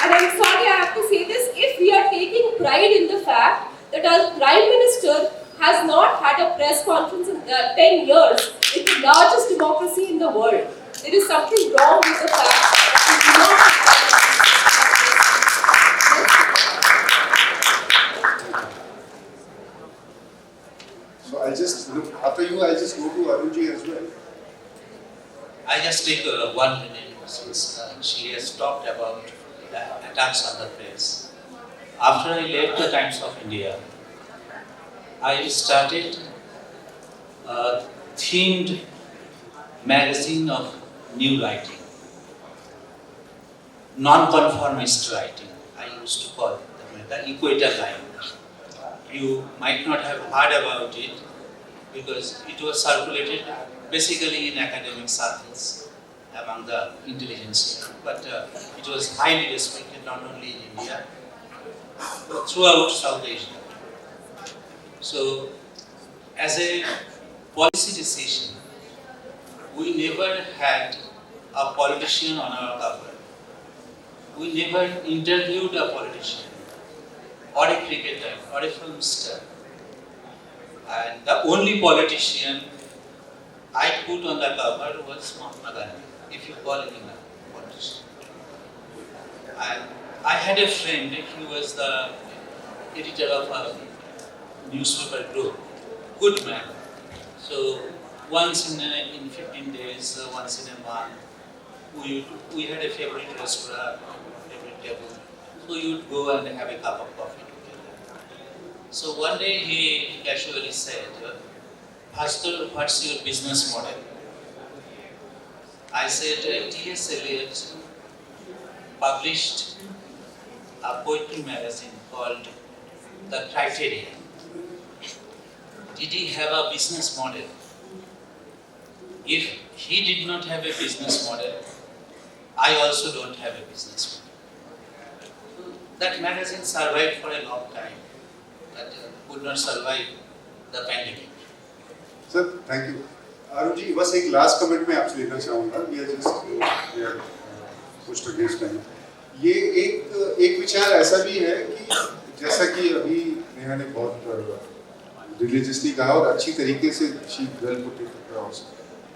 and I'm sorry I have to say this, if we are taking pride in the fact that our Prime Minister has not had a press conference in 10 years in the largest democracy in the world, there is something wrong with the fact that we do not. So I'll just look after you. I'll just go to Arunji as well. I just take 1 minute since she has talked about the attacks on the press. After I left the Times of India, I started a themed magazine of new writing, non-conformist writing. I used to call it the Equator Line. You might not have heard about it because it was circulated basically in academic circles among the intelligence, but it was highly respected not only in India but throughout South Asia. So, as a policy decision, we never had a politician on our cover. We never interviewed a politician or a cricketer or a film star. And the only politician I put on the cover was Mahatma Gandhi, if you call him a politician. And I had a friend, he was the editor of a newspaper group, good man. So once in 15 days, once in a month, we had a favorite restaurant, favorite table. So you would go and have a cup of coffee together. So one day he casually said, Pastor, what's your business model? I said, T.S. Eliot published a poetry magazine called The Criterion. Did he have a business model? If he did not have a business model, I also don't have a business model. That magazine survived for a long time, but could not survive the pandemic. Sir, thank you. Arun ji, बस एक last comment मैं आपसे लेना चाहूँगा. We are just pushed against time. ये एक विचार ऐसा भी है कि जैसा कि अभी नेहा ने बहुत रिलीजियसली कहा और अच्छी तरीके से she well put it across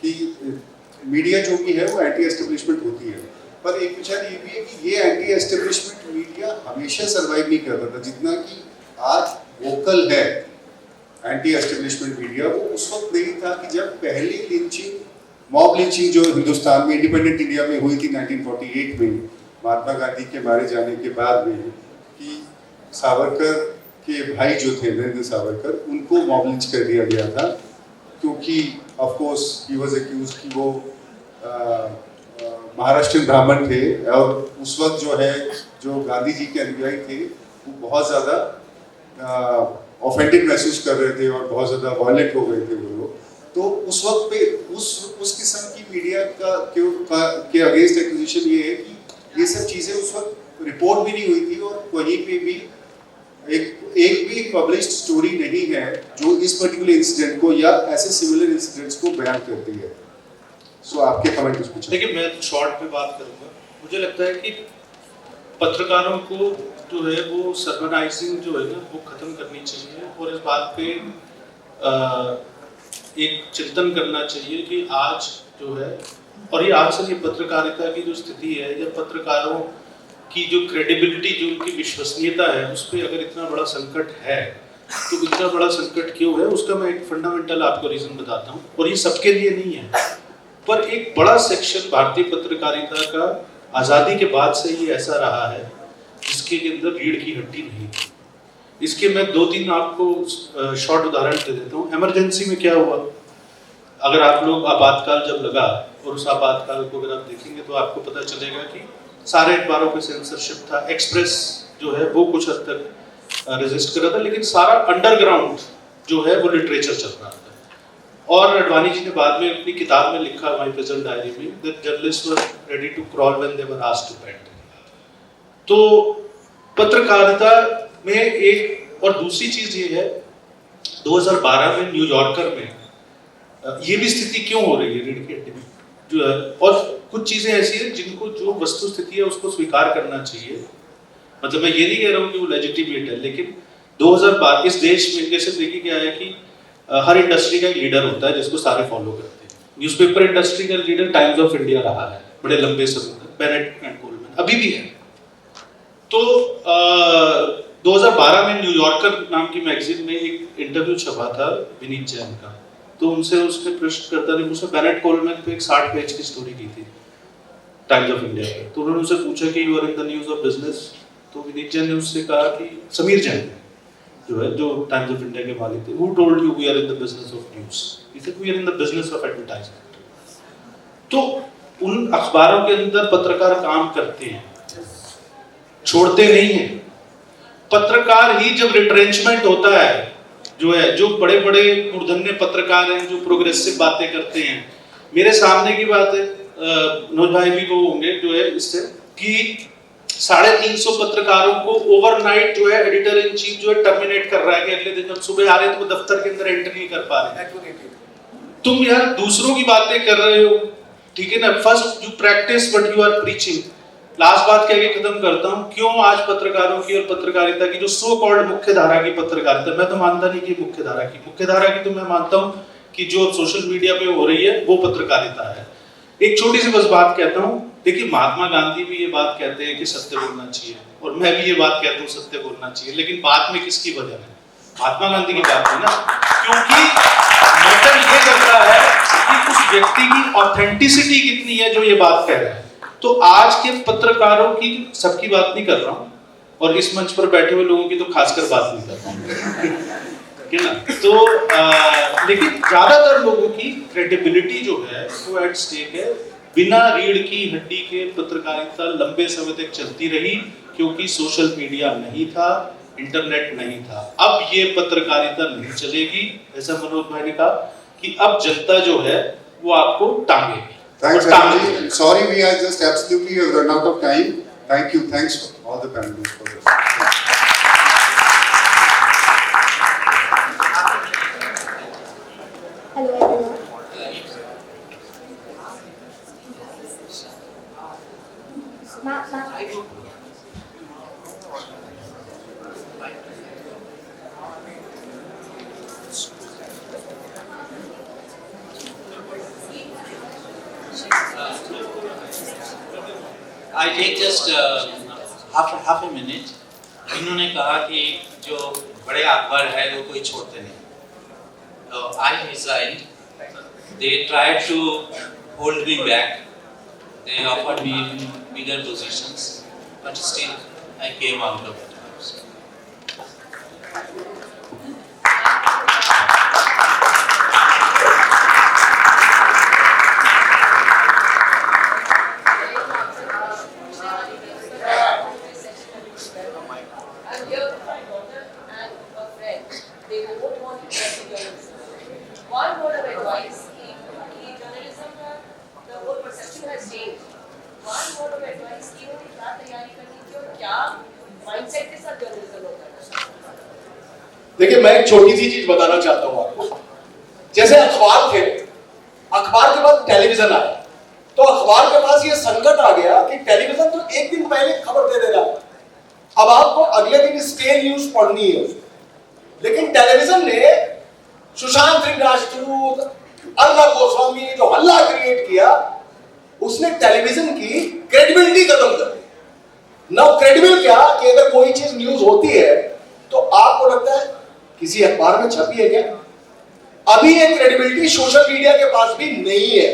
कि मीडिया जो भी है वो एंटी एस्टेब्लिशमेंट होती है, पर एक विचार ये भी है कि ये एंटी एस्टेब्लिशमेंट मीडिया हमेशा सर्वाइव नहीं करता था। जितना कि आज वोकल है एंटी एस्टेब्लिशमेंट मीडिया, वो उस वक्त नहीं था कि जब पहली लिंचिंग, मॉब लिंचिंग जो हिंदुस्तान में इंडिपेंडेंट इंडिया में हुई थी 1948 में, महात्मा गांधी के मारे जाने के बाद में, कि सावरकर के भाई जो थे वीरेंद्र सावरकर, उनको मॉब लिंच कर दिया गया था क्योंकि of course he was accused कि वो महाराष्ट्र ब्राह्मण थे और उस वक्त जो है जो गांधी जी के अनुयायी थे वो बहुत ज़्यादा ऑफेंडेड महसूस कर रहे थे और बहुत ज़्यादा वायलेंट हो गए थे वो लोग। तो उस वक्त पे उस किस्म की मीडिया के अगेंस्ट एक्विजिशन ये है कि ये सब चीज़ें उस वक्त रिपोर्ट भी नहीं हुई थी और कहीं पे भी एक भी पब्लिश्ड स्टोरी नहीं है जो इस पर्टिकुलर इंसिडेंट को या ऐसे सिमिलर इंसिडेंट्स को बयान करती है। सो आपके कमेंट उस पर। देखिए, मैं शॉर्ट में बात करूंगा। मुझे लगता है कि पत्रकारों को जो है वो सर्मनाइजिंग जो है ना वो खत्म करनी चाहिए और इस बात पे एक चिंतन करना चाहिए कि आज जो है, और ये आज से ये पत्रकारिता की जो स्थिति है या पत्रकारों की जो क्रेडिबिलिटी, जो उनकी विश्वसनीयता है, उस पर अगर इतना बड़ा संकट है तो इतना बड़ा संकट क्यों है, उसका मैं एक फंडामेंटल आपको रीजन बताता हूँ। और ये सबके लिए नहीं है, पर एक बड़ा सेक्शन भारतीय पत्रकारिता का आज़ादी के बाद से ही ऐसा रहा है जिसके अंदर रीढ़ की हड्डी नहीं थी। इसके मैं 2-3 आपको शॉर्ट उदाहरण दे देता हूँ। इमरजेंसी में क्या हुआ, अगर आप लोग आपातकाल जब लगा और उस आपातकाल को अगर आप देखेंगे तो आपको पता चलेगा कि सारे अखबारों पे सेंसरशिप था। एक्सप्रेस जो है वो कुछ हद तक रेजिस्ट कर रहा था, लेकिन सारा अंडरग्राउंड जो है वो लिटरेचर चल रहा था। और अडवाणी जी ने बाद में अपनी किताब में लिखा, माय प्रेजेंट डायरी में, that journalists were ready to crawl when they were asked to bet. तो पत्रकारिता में एक और दूसरी चीज ये है, 2012 में न्यूयॉर्कर में ये भी स्थिति क्यों हो रही है रीढ़ की हड्डी में जो है, और कुछ चीजें ऐसी हैं जिनको जो वस्तु स्थिति है उसको स्वीकार करना चाहिए। मतलब मैं ये नहीं कह रहा हूँ कि वो लेजिटिमेट है, लेकिन 2012 इस देश में जैसे देखिए क्या है कि हर इंडस्ट्री का एक लीडर होता है जिसको सारे फॉलो करते हैं। न्यूज़पेपर इंडस्ट्री का लीडर टाइम्स ऑफ इंडिया रहा है बड़े लंबे समय तक, बेनेट एंड कोलमैन, अभी भी है। तो 2012 में न्यूयॉर्कर नाम की मैगजीन में एक इंटरव्यू छपा था विनीत जैन का। तो उनसे उसके प्रश्नकर्ता ने मुझसे बेनेट कोलमैन पे एक 60 पेज की स्टोरी की थी टाइम्स ऑफ इंडिया पे। तो उन्होंने उनसे पूछा कि you are in the news of business. तो विनीत जैन ने उससे कहा कि समीर जैन जो है, जो टाइम्स ऑफ इंडिया के मालिक थे, who told you we are in the business of news? He said we are in the business of advertisement. तो उन अखबारों के अंदर पत्रकार काम करते हैं, छोड़ते नहीं हैं। पत्रकार ही जब रिट्रेंचमेंट होता है जो है, जो बड़े बड़े मूर्धन्य पत्रकार हैं जो प्रोग्रेसिव बातें करते हैं, मेरे सामने की बात है, नोज भाई भी वो होंगे जो है इससे, कि 350 पत्रकारों को ओवरनाइट जो है एडिटर इन चीफ जो है टर्मिनेट कर रहा है कि अगले दिन जब सुबह आ रहे तो वो दफ्तर के अंदर एंटर नहीं कर पा रहे। तुम यार दूसरों की बातें कर रहे हो, ठीक है ना, first you practice what you are preaching. Last बात कह के खत्म करता हूं, क्यों आज पत्रकारों की और पत्रकारिता की जो सो कॉल्ड मुख्य धारा की पत्रकारिता, मैं तो मानता नहीं कि मुख्य धारा की तो मैं मानता हूं कि जो सोशल मीडिया पे हो रही है वो पत्रकारिता है। एक छोटी सी बस बात कहता हूं, देखिए महात्मा गांधी भी ये बात कहते हैं कि सत्य बोलना चाहिए, और मैं भी ये बात कहता हूँ सत्य बोलना चाहिए, लेकिन बात में किसकी वजह है? महात्मा गांधी की बात है ना, क्योंकि मैटर ये करता है कि उस व्यक्ति की ऑथेंटिसिटी कितनी है जो ये बात कह रहा है। तो आज के पत्रकारों की, सबकी बात नहीं कर रहा हूँ, और इस मंच पर बैठे हुए लोगों की तो खासकर बात नहीं कर रहा हूँ, ठीक है ना। तो लेकिन ज्यादातर लोगों की क्रेडिबिलिटी जो है वो एट स्टेक है। बिना रीढ़ की हड्डी के पत्रकारिता लंबे समय तक चलती रही क्योंकि सोशल मीडिया नहीं था, इंटरनेट नहीं था। अब ये पत्रकारिता नहीं चलेगी, ऐसा मनोज भाई ने कहा कि अब जनता जो है वो आपको टांगेगी। Thanks, Anand. Sorry, we are just absolutely run out of time. Thank you. Thanks all the panelists for this. Hello everyone. Ma. I take just half a minute. इन्होंने कहा कि जो बड़े अखबार है वो कोई छोड़ते नहीं. I resigned. They tried to hold me back. They offered me bigger positions, but still I came out of it. I'm here with my daughter and a friend. They both want to study journalism. One word of advice: कि journalism का the whole perception has changed. One word of advice कि उन्हें क्या तैयारी करनी चाहिए और क्या mindset के साथ journalism होता है. देखिए, मैं एक छोटी सी चीज बताना चाहता हूँ आपको. जैसे अखबार थे, अखबार के बाद टेलीविजन आया, तो अखबार के पास ये संकट आ गया कि टेलीविजन तो एक दिन पहले खबर दे रहा है, अब आपको अगले दिन स्टे न्यूज पढ़नी है. लेकिन टेलीविजन ने सुशांत सिंह राजपूत, अर्नब गोस्वामी जो हल्ला क्रिएट किया, उसने टेलीविजन की क्रेडिबिलिटी खत्म कर दी. नाउ क्रेडिबल क्या कि अगर कोई चीज न्यूज होती है तो आपको लगता है किसी अखबार में छपी है क्या? अभी ये क्रेडिबिलिटी सोशल मीडिया के पास भी नहीं है,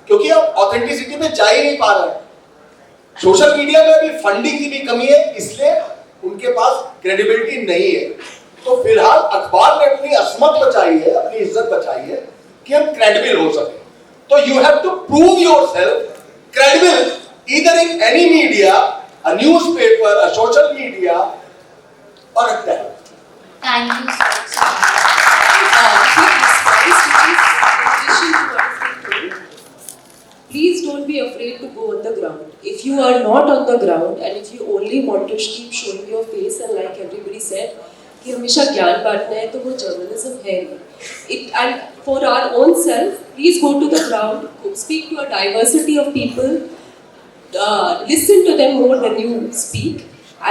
क्योंकि अब ऑथेंटिसिटी पे जा ही नहीं पा रहे हैं. सोशल मीडिया में भी फंडिंग की भी कमी है, इसलिए उनके पास क्रेडिबिलिटी नहीं है. तो फिलहाल अखबार ने अपनी असमत बचाई है, अपनी इज्जत बचाई है कि हम क्रेडिबल हो सके. तो you have to prove yourself credible either in any media, a newspaper, a social media और a television. Thank you so much. Please don't be afraid to go on the ground. If you are not on the ground and if you only want to keep showing your face and like everybody said कि हमेशा ज्ञान बांटना है, तो वो journalism है नहीं. And for our own self, please go to the ground, speak to a diversity of people, listen to them more than you speak,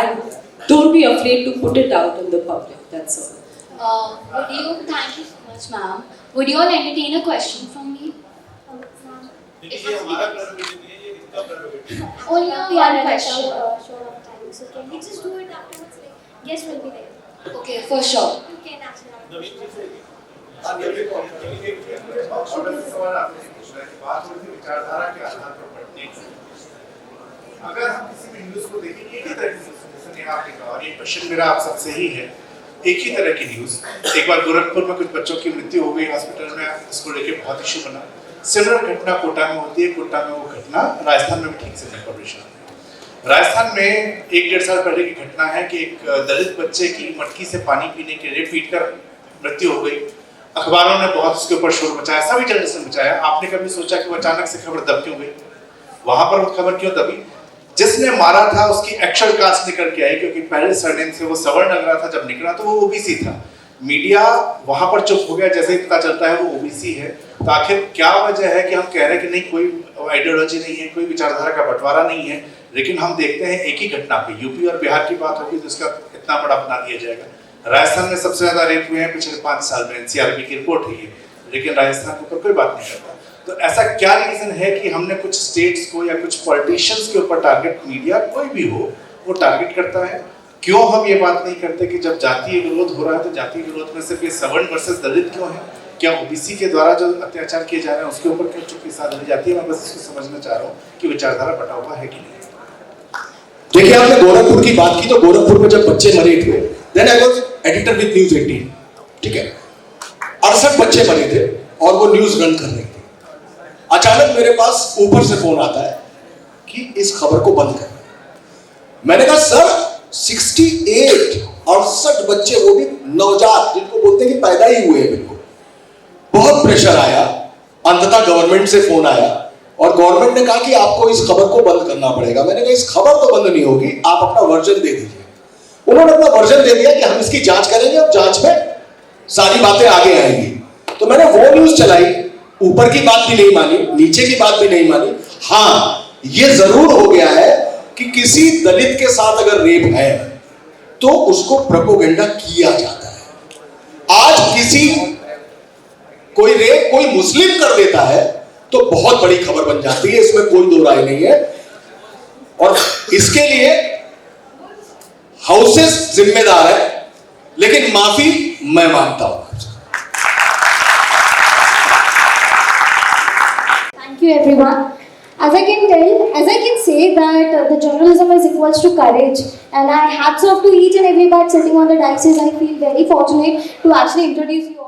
and don't be afraid to put it out in the public. That's all. Thank you so much, ma'am. Would you all entertain a question from me? देखिए, ये हमारा prerogative नहीं है, ये इनका prerogative है. Only one question. Short of time, so can we just do it afterwards? Like, guests will be there. Okay, for sure. You can answer our नवीन जी से बात होती है विचारधारा के आधार पर पढ़ने की. अगर हम किसी भी न्यूज़ को देखें एक ही तरह की न्यूज़, जैसे नेहा आपने कहा, और ये क्वेश्चन मेरा आप सबसे ही है, एक ही तरह की न्यूज़. एक बार गोरखपुर में कुछ बच्चों की मृत्यु हो गई हॉस्पिटल में, इसको लेके बहुत इशू बना. सिमिलर घटना कोटा में होती है, कोटा में वो घटना राजस्थान में भी ठीक से नहीं पब्लिश होती. राजस्थान में 1-1.5 साल पहले की घटना है कि एक दलित बच्चे की मटकी से पानी पीने के लिए पीटकर मृत्यु हो गई. अखबारों ने बहुत उसके ऊपर शोर मचाया, सभी जर्नलिस्ट ने मचाया. आपने कभी सोचा कि वो अचानक से खबर दब क्यों गई? वहां पर वो खबर क्यों दबी? जिसने मारा था उसकी एक्चुअल कास्ट निकल के आई, क्योंकि पहले सरनेम से वो सवर्ण लग रहा था, जब निकला तो वो ओबीसी था. मीडिया वहां पर चुप हो गया जैसे ही पता चलता है वो ओबीसी है. तो आखिर क्या वजह है कि हम कह रहे हैं कि नहीं, कोई आइडियोलॉजी नहीं है, कोई विचारधारा का बंटवारा नहीं है, लेकिन हम देखते हैं एक ही घटना पे यूपी और बिहार की बात होगी तो इसका इतना बड़ा बना दिया जाएगा. राजस्थान में सबसे ज्यादा रेप हुए हैं पिछले 5 साल में, एनसीआरबी की रिपोर्ट है ये, लेकिन राजस्थान के ऊपर कोई बात नहीं करता. तो ऐसा क्या रीजन है कि हमने कुछ स्टेट्स को या कुछ पॉलिटिशियंस के ऊपर टारगेट, मीडिया कोई भी हो वो टारगेट करता है? क्यों हम ये बात नहीं करते कि जब जातीय विरोध हो रहा है तो जातीय विरोध में सिर्फ ये सवर्ण वर्सेस दलित क्यों है? क्या ओबीसी के द्वारा जो अत्याचार किए जा रहे हैं उसके ऊपर क्यों चुप्पी साधी जाती है? मैं बस इसको समझना चाह रहा हूँ कि विचारधारा बटा हुआ है कि नहीं. देखिए, आपने गोरखपुर की बात की, तो गोरखपुर में जब बच्चे मरे थे, then I was editor with News 18, ठीक है. 68 बच्चे मरे थे और वो न्यूज़ रन कर रहे थे. अचानक मेरे पास ऊपर से फोन आता है कि इस खबर को बंद कर. मैंने कहा सर 68 बच्चे, वो भी नवजात, जिनको बोलते हैं कि पैदा ही हुए हैं बिल्कुल. बहुत प्रेशर आया, अंततः गवर्नमेंट से फोन आया और गवर्नमेंट ने कहा कि आपको इस खबर को बंद करना पड़ेगा. मैंने कहा इस खबर तो बंद नहीं होगी, आप अपना वर्जन दे दीजिए. उन्होंने अपना वर्जन दे दिया कि हम इसकी जांच करेंगे और जांच में सारी बातें आगे आएंगी. तो मैंने वो न्यूज चलाई, ऊपर की बात भी नहीं मानी, नीचे की बात भी नहीं मानी. हाँ, ये जरूर हो गया है कि किसी दलित के साथ अगर रेप है तो उसको प्रोपेगेंडा किया जाता है. आज किसी कोई रेप कोई मुस्लिम कर देता है तो बहुत बड़ी खबर बन जाती है, इसमें कोई दो राय नहीं है. इसके लिए हाउसेस जिम्मेदार है, लेकिन माफी मैं मांगता हूं। Thank you, everyone. As I can say that the journalism is equals to courage, and I hats off to each and every bat sitting on the dice. I feel very fortunate to actually introduce you all.